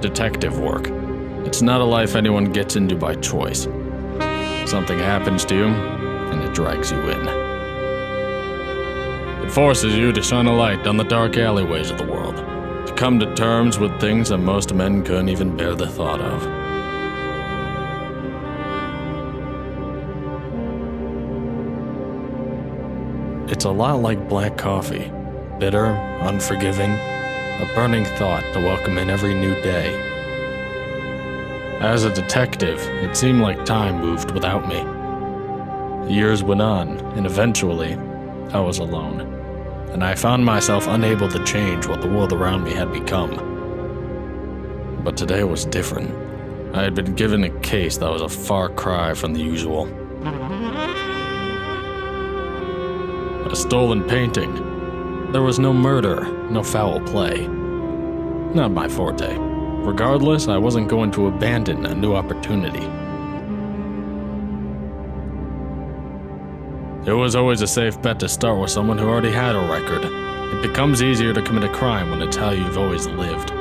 Detective work. It's not a life anyone gets into by choice. Something happens to you, and it drags you in. It forces you to shine a light down the dark alleyways of the world, to come to terms with things that most men couldn't even bear the thought of. It's a lot like black coffee, bitter, unforgiving, a burning thought to welcome in every new day. As a detective, it seemed like time moved without me. Years went on, and eventually, I was alone, and I found myself unable to change what the world around me had become. But today was different. I had been given a case that was a far cry from the usual. A stolen painting. There was no murder, no foul play. Not my forte. Regardless, I wasn't going to abandon a new opportunity. It was always a safe bet to start with someone who already had a record. It becomes easier to commit a crime when it's how you've always lived.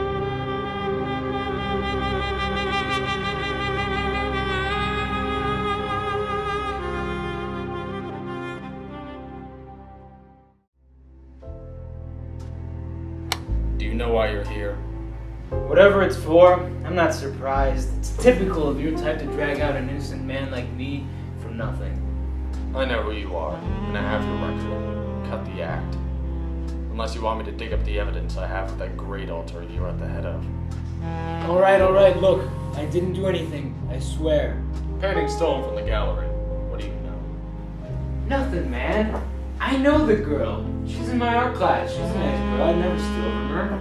Do you know why you're here? Whatever it's for, I'm not surprised. It's typical of your type to drag out an innocent man like me from nothing. I know who you are, and I have your record. Cut the act. Unless you want me to dig up the evidence I have of that great altar you're at the head of. Alright, look. I didn't do anything, I swear. Painting stolen from the gallery. What do you know? Nothing, man. I know the girl. She's in my art class. She's a nice girl. I'd never steal from her.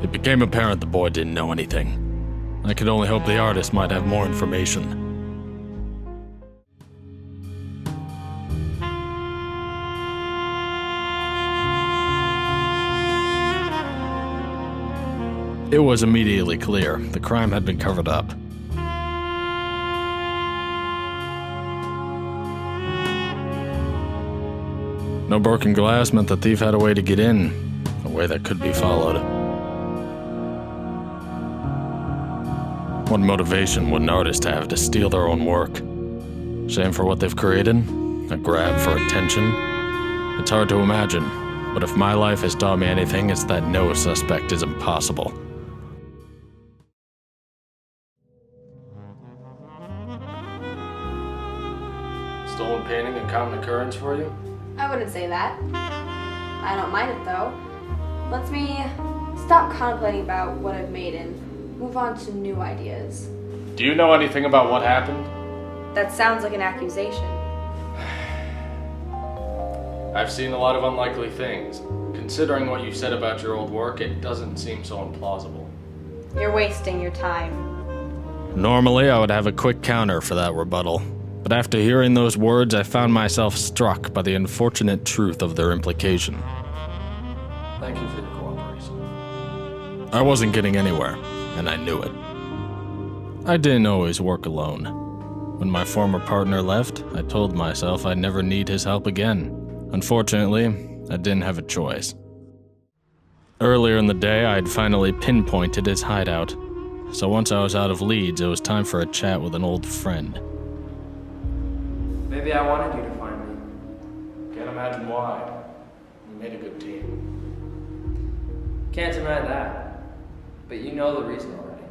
It became apparent the boy didn't know anything. I could only hope the artist might have more information. It was immediately clear the crime had been covered up. No broken glass meant the thief had a way to get in, a way that could be followed. What motivation would an artist have to steal their own work? Shame for what they've created? A grab for attention? It's hard to imagine, but if my life has taught me anything, it's that no suspect is impossible. Stolen painting a common occurrence for you? I wouldn't say that. I don't mind it though. Lets me stop contemplating about what I've made and move on to new ideas. Do you know anything about what happened? That sounds like an accusation. I've seen a lot of unlikely things. Considering what you said about your old work, it doesn't seem so implausible. You're wasting your time. Normally, I would have a quick counter for that rebuttal. But after hearing those words, I found myself struck by the unfortunate truth of their implication. Thank you for your cooperation. I wasn't getting anywhere, and I knew it. I didn't always work alone. When my former partner left, I told myself I'd never need his help again. Unfortunately, I didn't have a choice. Earlier in the day, I'd finally pinpointed his hideout. So once I was out of leads, it was time for a chat with an old friend. Maybe I wanted you to find me. Can't imagine why. We made a good team. Can't deny that. But you know the reason already.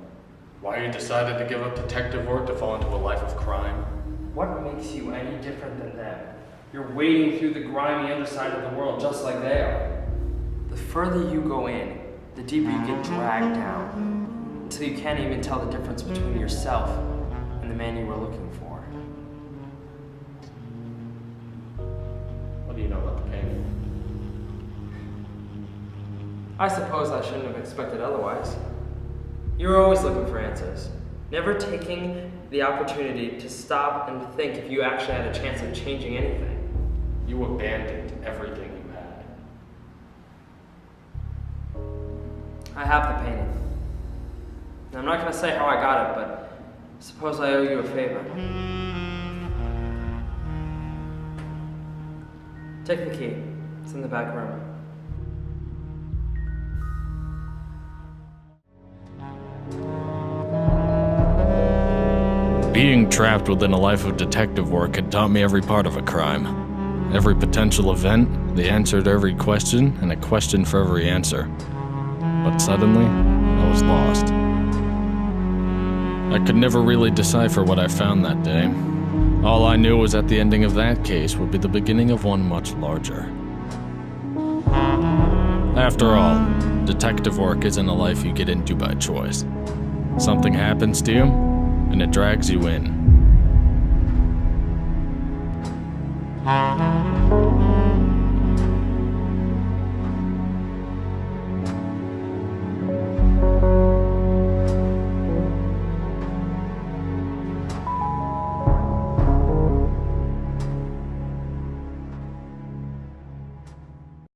Why you decided to give up detective work to fall into a life of crime? What makes you any different than them? You're wading through the grimy underside of the world just like they are. The further you go in, the deeper you get dragged down, until you can't even tell the difference between yourself and the man you were looking for. What do you know about the painting? I suppose I shouldn't have expected otherwise. You were always looking for answers, never taking the opportunity to stop and think if you actually had a chance of changing anything. You abandoned everything you had. I have the painting. I'm not going to say how I got it, but suppose I owe you a favor. Take the key. It's in the back room. Being trapped within a life of detective work had taught me every part of a crime. Every potential event, the answer to every question, and a question for every answer. But suddenly, I was lost. I could never really decipher what I found that day. All I knew was that the ending of that case would be the beginning of one much larger. After all, detective work isn't a life you get into by choice. Something happens to you, and it drags you in.